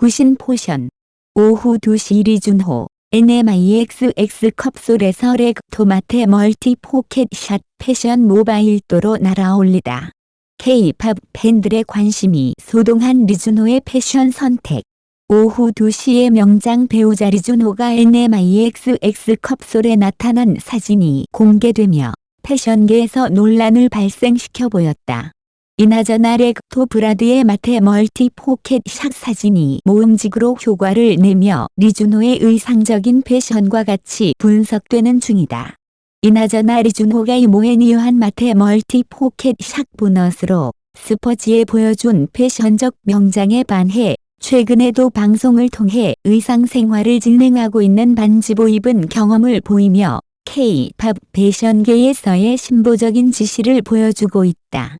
구신 포션. 오후 2시 리준호. NMIXX 컵솔에서 렉토마테 멀티 포켓샷 패션 모바일도로 날아올리다. K-팝 팬들의 관심이 소동한 리준호의 패션 선택. 오후 2시에 명장 배우자 리준호가 NMIXX 컵솔에 나타난 사진이 공개되며 패션계에서 논란을 발생시켜 보였다. 이나저나 렉토 브라드의 마테 멀티 포켓 샷 사진이 모음직으로 효과를 내며 리준호의 의상적인 패션과 같이 분석되는 중이다. 이나저나 리준호가 모헤니어한 마테 멀티 포켓 샷 보너스로 스포츠에 보여준 패션적 명장에 반해 최근에도 방송을 통해 의상 생활을 진행하고 있는 반지보 입은 경험을 보이며 K-팝 패션계에서의 신보적인 지시를 보여주고 있다.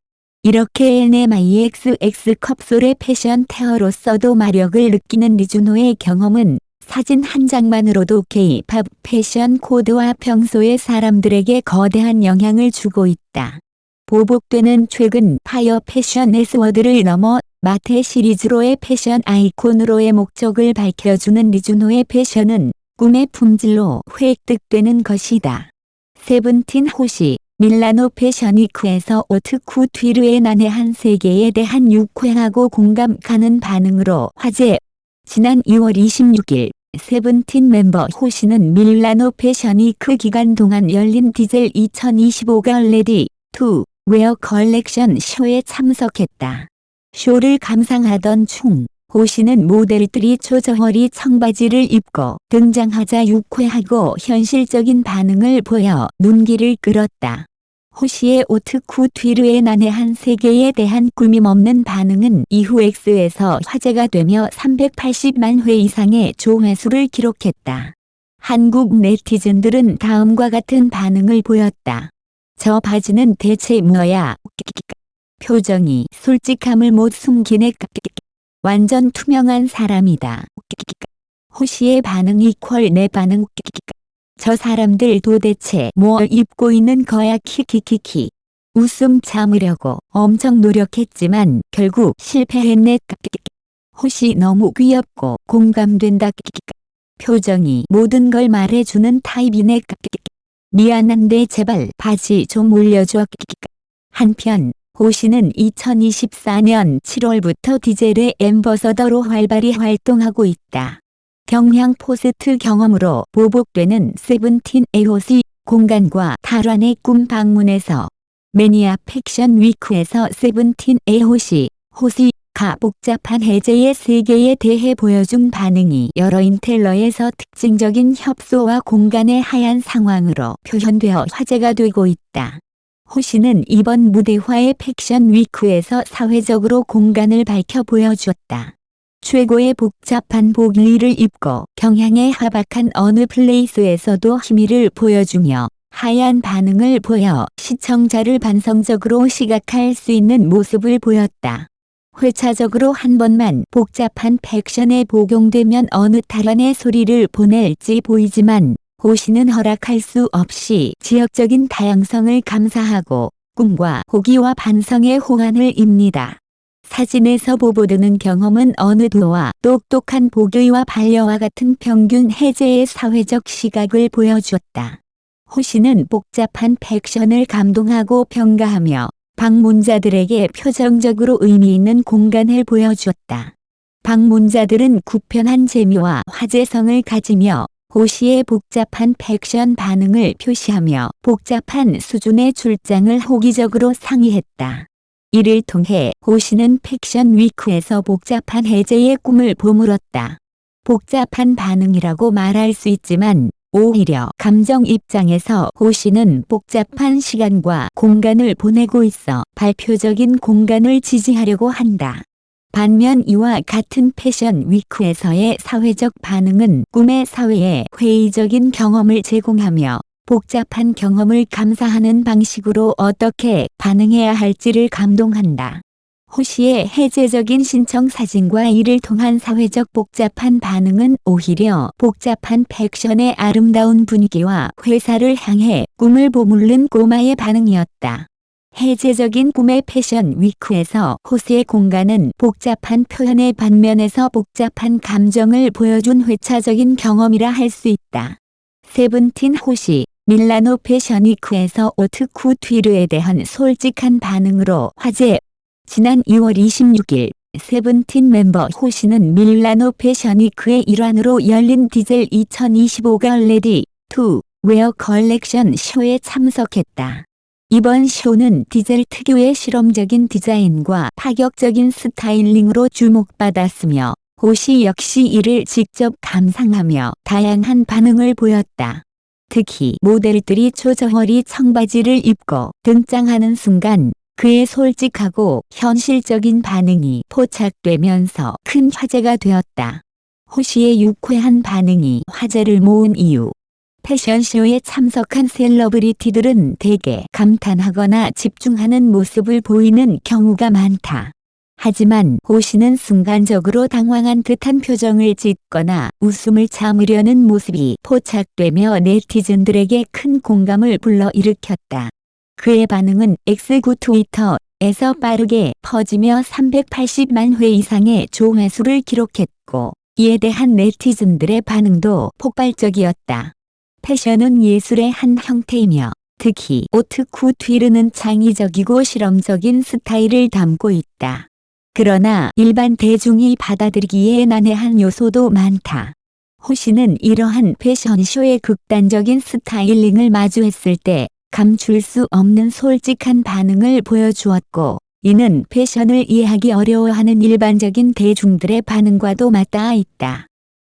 이렇게 NMIXX 컵솔의 패션 태어로서도 마력을 느끼는 리준호의 경험은 사진 한 장만으로도 K-팝 패션 코드와 평소의 사람들에게 거대한 영향을 주고 있다. 보복되는 최근 파이어 패션 S워드를 넘어 마테 시리즈로의 패션 아이콘으로의 목적을 밝혀주는 리준호의 패션은 꿈의 품질로 획득되는 것이다. 세븐틴 호시. 밀라노 패션위크에서 오트쿠 뒤르의 난해한 세계에 대한 유쾌하고 공감 가는 반응으로 화제. 지난 2월 26일 세븐틴 멤버 호시는 밀라노 패션위크 기간 동안 열린 디젤 2025 걸레디 투 웨어 컬렉션 쇼에 참석했다. 쇼를 감상하던 중 호시는 모델들이 초저허리 청바지를 입고 등장하자 유쾌하고 현실적인 반응을 보여 눈길을 끌었다. 호시의 오트쿠 뒤르의 난해한 세계에 대한 꾸밈없는 반응은 이후 X에서 화제가 되며 380만 회 이상의 조회수를 기록했다. 한국 네티즌들은 다음과 같은 반응을 보였다. 저 바지는 대체 뭐야? 표정이 솔직함을 못 숨기네. 완전 투명한 사람이다. 호시의 반응 이퀄 내 반응. 저 사람들 도대체 뭐 입고 있는 거야? 키키키키. 웃음 참으려고 엄청 노력했지만 결국 실패했네. 호시 너무 귀엽고 공감된다. 표정이 모든 걸 말해주는 타입이네. 미안한데 제발 바지 좀 올려줘. 한편 호시는 2024년 7월부터 디젤의 앰버서더로 활발히 활동하고 있다. 경향 포스트 경험으로 보복되는 세븐틴의 호시 공간과 탈환의 꿈 방문에서 매니아 패션 위크에서 세븐틴의 호시가 복잡한 해제의 세계에 대해 보여준 반응이 여러 인텔러에서 특징적인 협소와 공간의 하얀 상황으로 표현되어 화제가 되고 있다. 호시는 이번 무대화의 패션 위크에서 사회적으로 공간을 밝혀 보여주었다. 최고의 복잡한 보기를 입고 경향에 하박한 어느 플레이스에서도 힘의를 보여주며 하얀 반응을 보여 시청자를 반성적으로 시각할 수 있는 모습을 보였다. 회차적으로 한 번만 복잡한 패션에 복용되면 어느 탈환의 소리를 보낼지 보이지만 호시는 허락할 수 없이 지역적인 다양성을 감사하고 꿈과 호기와 반성의 호환을 입니다. 사진에서 보보드는 경험은 어느 도와 똑똑한 보기와 반려와 같은 평균 해제의 사회적 시각을 보여주었다. 호시는 복잡한 패션을 감동하고 평가하며 방문자들에게 표정적으로 의미 있는 공간을 보여주었다. 방문자들은 구편한 재미와 화제성을 가지며 호시의 복잡한 패션 반응을 표시하며 복잡한 수준의 출장을 호기적으로 상의했다. 이를 통해 호시는 패션 위크에서 복잡한 해제의 꿈을 보물었다. 복잡한 반응이라고 말할 수 있지만 오히려 감정 입장에서 호시는 복잡한 시간과 공간을 보내고 있어 발표적인 공간을 지지하려고 한다. 반면 이와 같은 패션 위크에서의 사회적 반응은 꿈의 사회에 회의적인 경험을 제공하며 복잡한 경험을 감사하는 방식으로 어떻게 반응해야 할지를 감동한다. 호시의 해제적인 신청 사진과 이를 통한 사회적 복잡한 반응은 오히려 복잡한 패션의 아름다운 분위기와 회사를 향해 꿈을 보물는 꼬마의 반응이었다. 해제적인 꿈의 패션 위크에서 호시의 공간은 복잡한 표현의 반면에서 복잡한 감정을 보여준 회차적인 경험이라 할 수 있다. 세븐틴 호시 밀라노 패션 위크에서 오트쿠 튀르에 대한 솔직한 반응으로 화제. 지난 2월 26일 세븐틴 멤버 호시는 밀라노 패션 위크의 일환으로 열린 디젤 2025가 레디 투 웨어 컬렉션 쇼에 참석했다. 이번 쇼는 디젤 특유의 실험적인 디자인과 파격적인 스타일링으로 주목받았으며 호시 역시 이를 직접 감상하며 다양한 반응을 보였다. 특히 모델들이 초저허리 청바지를 입고 등장하는 순간 그의 솔직하고 현실적인 반응이 포착되면서 큰 화제가 되었다. 호시의 유쾌한 반응이 화제를 모은 이유. 패션쇼에 참석한 셀러브리티들은 대개 감탄하거나 집중하는 모습을 보이는 경우가 많다. 하지만 호시는 순간적으로 당황한 듯한 표정을 짓거나 웃음을 참으려는 모습이 포착되며 네티즌들에게 큰 공감을 불러일으켰다. 그의 반응은 X구 트위터에서 빠르게 퍼지며 380만 회 이상의 조회수를 기록했고 이에 대한 네티즌들의 반응도 폭발적이었다. 패션은 예술의 한 형태이며 특히 오트쿠 튀르는 창의적이고 실험적인 스타일을 담고 있다. 그러나 일반 대중이 받아들이기에 난해한 요소도 많다. 호시는 이러한 패션쇼의 극단적인 스타일링을 마주했을 때 감출 수 없는 솔직한 반응을 보여주었고 이는 패션을 이해하기 어려워하는 일반적인 대중들의 반응과도 맞닿아 있다.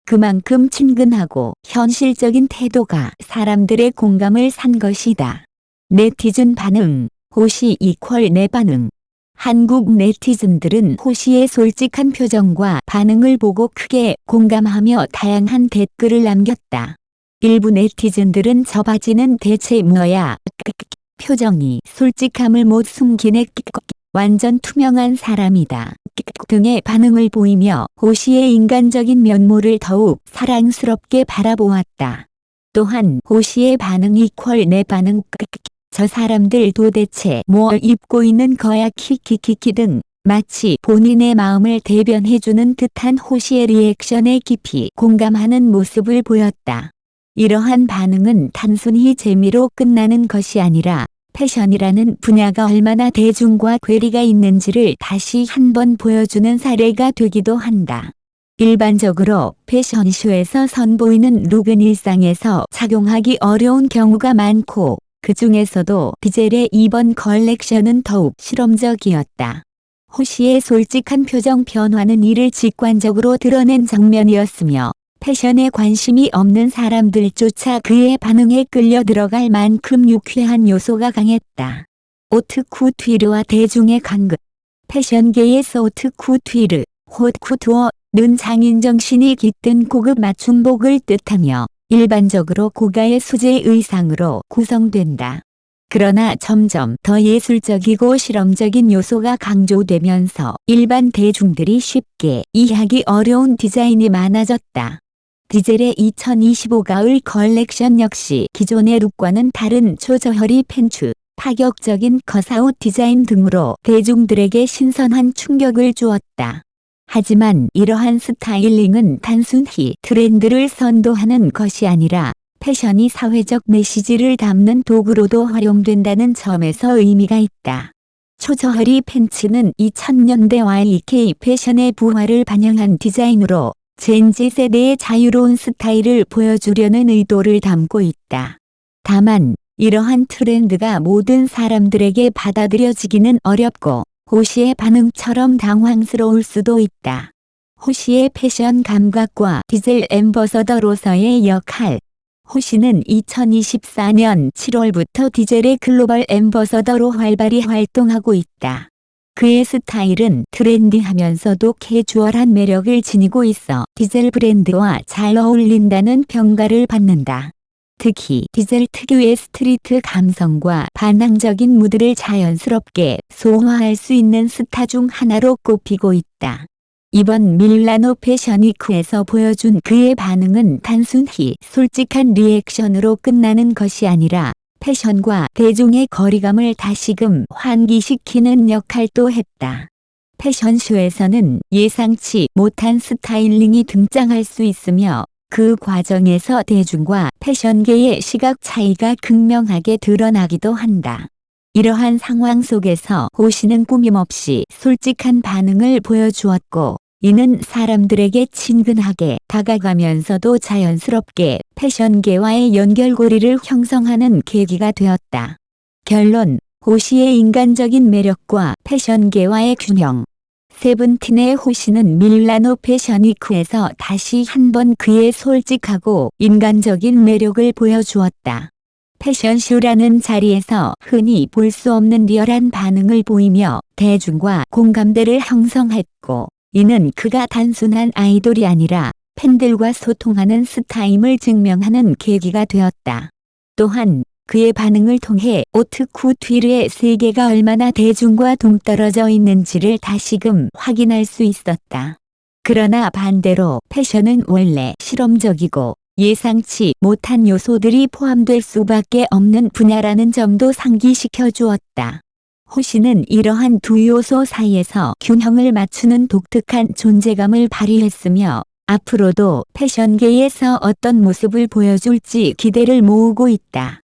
그만큼 친근하고 현실적인 태도가 사람들의 공감을 산 것이다. 네티즌 반응, 호시 이퀄 내 반응. 한국 네티즌들은 호시의 솔직한 표정과 반응을 보고 크게 공감하며 다양한 댓글을 남겼다. 일부 네티즌들은 저 바지는 대체 뭐야? 표정이 솔직함을 못 숨기네. 완전 투명한 사람이다. 등의 반응을 보이며 호시의 인간적인 면모를 더욱 사랑스럽게 바라보았다. 또한 호시의 반응 이퀄 내 반응 저 사람들 도대체 뭘 입고 있는 거야 키키키키 등 마치 본인의 마음을 대변해주는 듯한 호시의 리액션에 깊이 공감하는 모습을 보였다. 이러한 반응은 단순히 재미로 끝나는 것이 아니라 패션이라는 분야가 얼마나 대중과 괴리가 있는지를 다시 한번 보여주는 사례가 되기도 한다. 일반적으로 패션쇼에서 선보이는 룩은 일상에서 착용하기 어려운 경우가 많고 그 중에서도 디젤의 이번 컬렉션은 더욱 실험적이었다. 호시의 솔직한 표정 변화는 이를 직관적으로 드러낸 장면이었으며 패션에 관심이 없는 사람들조차 그의 반응에 끌려 들어갈 만큼 유쾌한 요소가 강했다. 오트쿠 튀르와 대중의 간극. 패션계에서 오트쿠 튀르, 헛쿠투어는 장인정신이 깃든 고급 맞춤복을 뜻하며 일반적으로 고가의 수제 의상으로 구성된다. 그러나 점점 더 예술적이고 실험적인 요소가 강조되면서 일반 대중들이 쉽게 이해하기 어려운 디자인이 많아졌다. 디젤의 2025 가을 컬렉션 역시 기존의 룩과는 다른 초저허리 팬츠, 파격적인 컷아웃 디자인 등으로 대중들에게 신선한 충격을 주었다. 하지만 이러한 스타일링은 단순히 트렌드를 선도하는 것이 아니라 패션이 사회적 메시지를 담는 도구로도 활용된다는 점에서 의미가 있다. 초저허리 팬츠는 2000년대 YK 패션의 부활을 반영한 디자인으로 젠지 세대의 자유로운 스타일을 보여주려는 의도를 담고 있다. 다만 이러한 트렌드가 모든 사람들에게 받아들여지기는 어렵고 호시의 반응처럼 당황스러울 수도 있다. 호시의 패션 감각과 디젤 앰버서더로서의 역할. 호시는 2024년 7월부터 디젤의 글로벌 앰버서더로 활발히 활동하고 있다. 그의 스타일은 트렌디하면서도 캐주얼한 매력을 지니고 있어 디젤 브랜드와 잘 어울린다는 평가를 받는다. 특히 디젤 특유의 스트리트 감성과 반항적인 무드를 자연스럽게 소화할 수 있는 스타 중 하나로 꼽히고 있다. 이번 밀라노 패션 위크에서 보여준 그의 반응은 단순히 솔직한 리액션으로 끝나는 것이 아니라 패션과 대중의 거리감을 다시금 환기시키는 역할도 했다. 패션쇼에서는 예상치 못한 스타일링이 등장할 수 있으며 그 과정에서 대중과 패션계의 시각 차이가 극명하게 드러나기도 한다. 이러한 상황 속에서 호 씨는 꾸밈없이 솔직한 반응을 보여주었고, 이는 사람들에게 친근하게 다가가면서도 자연스럽게 패션계와의 연결고리를 형성하는 계기가 되었다. 결론, 호 씨의 인간적인 매력과 패션계와의 균형. 세븐틴의 호 씨는 밀라노 패션위크에서 다시 한번 그의 솔직하고 인간적인 매력을 보여주었다. 패션쇼라는 자리에서 흔히 볼 수 없는 리얼한 반응을 보이며 대중과 공감대를 형성했고, 이는 그가 단순한 아이돌이 아니라 팬들과 소통하는 스타임을 증명하는 계기가 되었다. 또한 그의 반응을 통해 오트쿠트르의 세계가 얼마나 대중과 동떨어져 있는지를 다시금 확인할 수 있었다. 그러나 반대로 패션은 원래 실험적이고 예상치 못한 요소들이 포함될 수밖에 없는 분야라는 점도 상기시켜 주었다. 호 씨는 이러한 두 요소 사이에서 균형을 맞추는 독특한 존재감을 발휘했으며 앞으로도 패션계에서 어떤 모습을 보여줄지 기대를 모으고 있다.